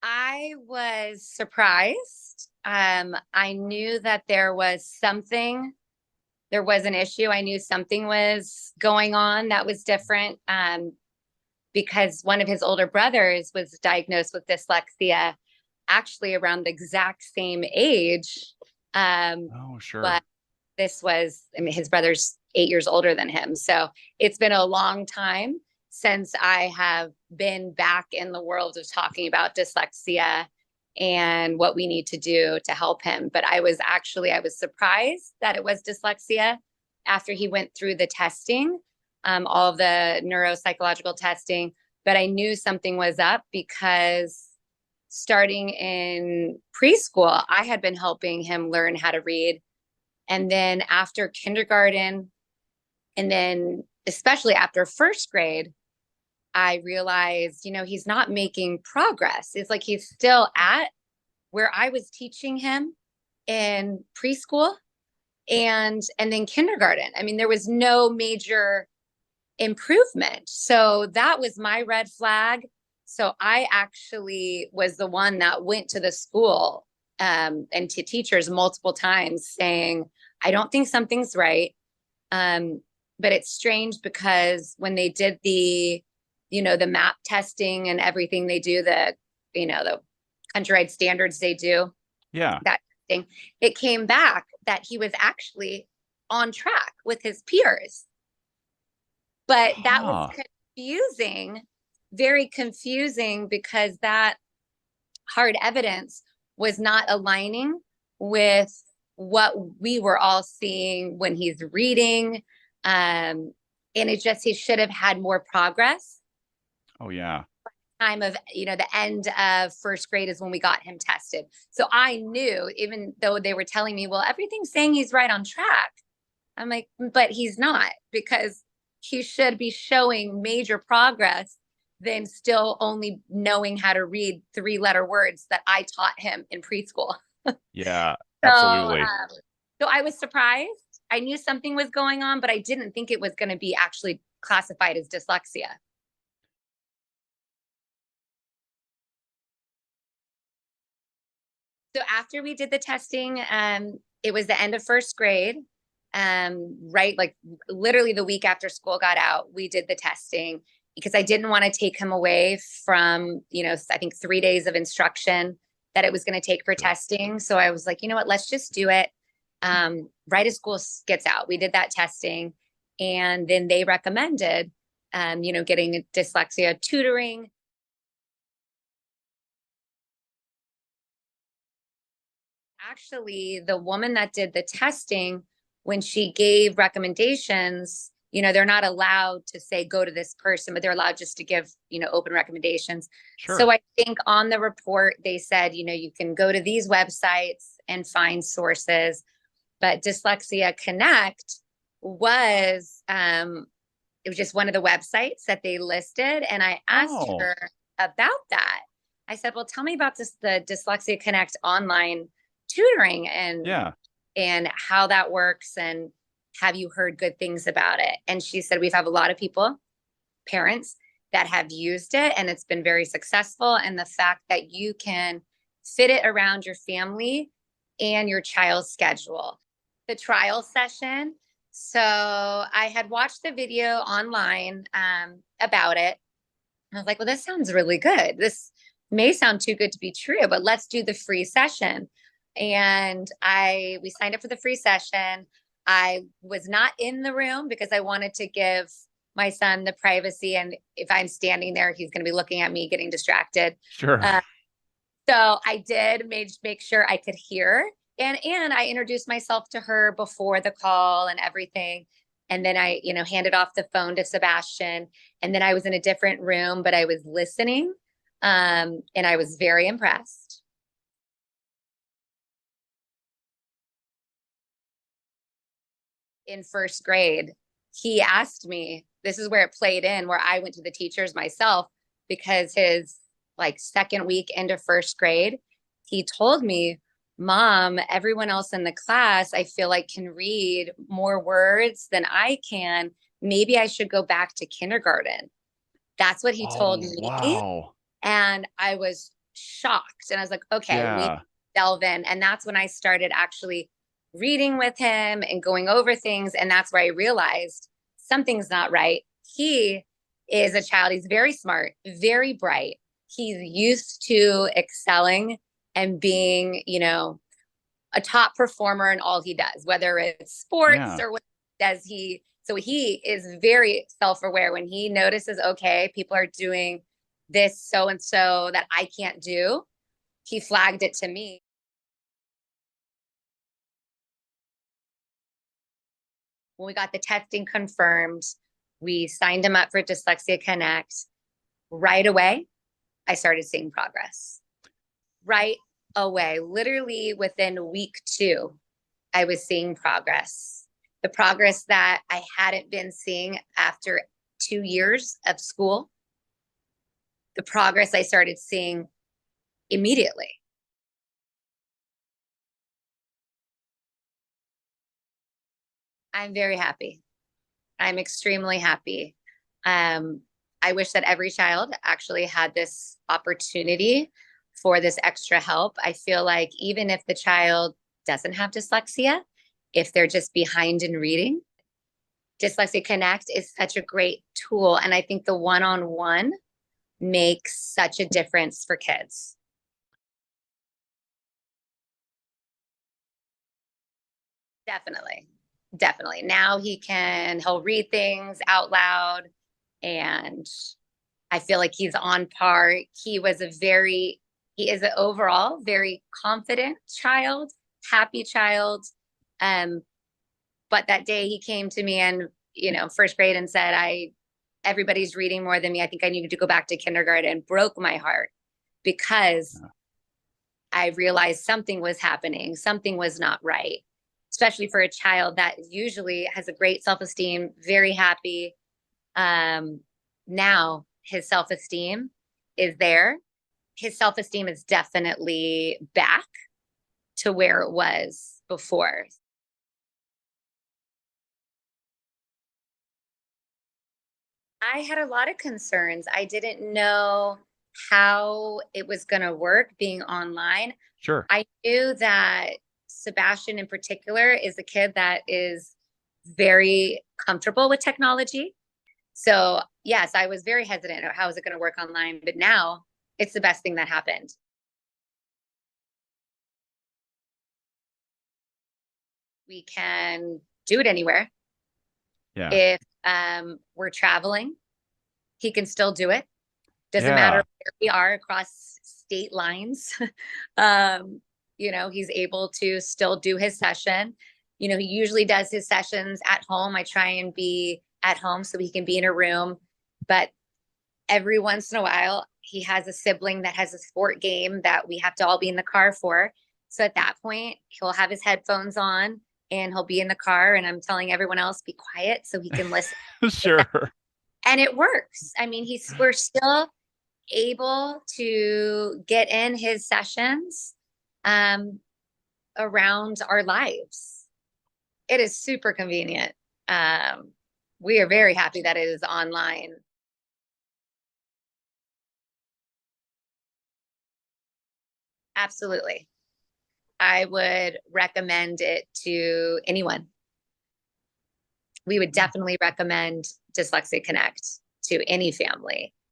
I was surprised. I knew that there was an issue. I knew something was going on that was different, because one of his older brothers was diagnosed with dyslexia actually around the exact same age. Oh, sure. But I mean, his brother's 8 years older than him. So it's been a long time since I have been back in the world of talking about dyslexia and what we need to do to help him. But I was surprised that it was dyslexia after he went through the testing, all of the neuropsychological testing. But I knew something was up because starting in preschool, I had been helping him learn how to read. And then after kindergarten, and then especially after first grade, I realized, he's not making progress. It's like he's still at where I was teaching him in preschool and then kindergarten. I mean, there was no major improvement. So that was my red flag. So I actually was the one that went to the school, and to teachers multiple times saying, I don't think something's right. Um, but it's strange because when they did the map testing and everything they do, the countrywide standards they do, Yeah. that thing, it came back that he was actually on track with his peers. But that was Huh. confusing, very confusing, because that hard evidence was not aligning with what we were all seeing when he's reading. And he should have had more progress. Oh, yeah. Time of, the end of first grade is when we got him tested. So I knew, even though they were telling me, well, everything's saying he's right on track. I'm like, but he's not, because he should be showing major progress than still only knowing how to read three-letter words that I taught him in preschool. Yeah, So, absolutely. so I was surprised. I knew something was going on, but I didn't think it was going to be actually classified as dyslexia. So after we did the testing, it was the end of first grade. Right, like literally the week after school got out, we did the testing because I didn't want to take him away from, I think 3 days of instruction that it was going to take for Sure. testing. So I was like, you know what, let's just do it. Right as school gets out, we did that testing, and then they recommended, getting dyslexia tutoring. Actually, the woman that did the testing, when she gave recommendations, they're not allowed to say go to this person, but they're allowed just to give, open recommendations. So Sure. I think on the report they said, you can go to these websites and find sources. But Dyslexia Connect was it was just one of the websites that they listed, and I asked Oh, her about that. I said, well, tell me about the Dyslexia Connect online tutoring yeah. and how that works, and have you heard good things about it? And she said, we've had a lot of people, parents, that have used it, and it's been very successful. And the fact that you can fit it around your family and your child's schedule. The trial session. So I had watched the video online, about it. I was like, well, this sounds really good. This may sound too good to be true, but let's do the free session. And we signed up for the free session. I was not in the room because I wanted to give my son the privacy. And if I'm standing there, he's going to be looking at me getting distracted. Sure. Uh, so I did make sure I could hear. And I introduced myself to her before the call and everything. And then I, handed off the phone to Sebastian. And then I was in a different room, but I was listening. And I was very impressed. In first grade, he asked me, this is where it played in, where I went to the teachers myself, because his like second week into first grade, he told me, Mom, everyone else in the class, I feel like can read more words than I can. Maybe I should go back to kindergarten. That's what he told Oh, me. wow. And I was shocked. And I was like, okay, we Yeah. delve in. And that's when I started actually reading with him and going over things. And that's where I realized something's not right. He is a child. He's very smart, very bright. He's used to excelling and being, a top performer in all he does, whether it's sports Yeah. or what does he. So he is very self-aware when he notices, okay, people are doing this so and so that I can't do. He flagged it to me. When we got the testing confirmed, we signed him up for Dyslexia Connect. Right away, I started seeing progress. Right away, literally within week 2, I was seeing progress. The progress that I hadn't been seeing after 2 years of school, the progress I started seeing immediately. I'm very happy. I'm extremely happy. Um, I wish that every child actually had this opportunity for this extra help. I feel like even if the child doesn't have dyslexia, if they're just behind in reading, Dyslexia Connect is such a great tool. And I think the one-on-one makes such a difference for kids. Definitely. Definitely. Now he'll read things out loud, and I feel like he's on par. He is an overall very confident child, happy child. Um, but that day he came to me and, first grade and said, everybody's reading more than me. I think I needed to go back to kindergarten. Broke my heart because I realized something was happening. Something was not right, especially for a child that usually has a great self-esteem, very happy. Now his self-esteem is there. His self-esteem is definitely back to where it was before. I had a lot of concerns. I didn't know how it was going to work being online. Sure. I knew that Sebastian in particular is a kid that is very comfortable with technology. So, yes, I was very hesitant. How is it going to work online? But now it's the best thing that happened. We can do it anywhere. Yeah. If we're traveling, he can still do it. Doesn't matter Yeah. where we are across state lines. um, he's able to still do his session. He usually does his sessions at home. I try and be at home so he can be in a room. But every once in a while, he has a sibling that has a sport game that we have to all be in the car for. So at that point, he'll have his headphones on and he'll be in the car. And I'm telling everyone else, be quiet so he can listen. Sure. And it works. I mean, we're still able to get in his sessions around our lives. It is super convenient. We are very happy that it is online. Absolutely. I would recommend it to anyone. We would definitely recommend Dyslexia Connect to any family.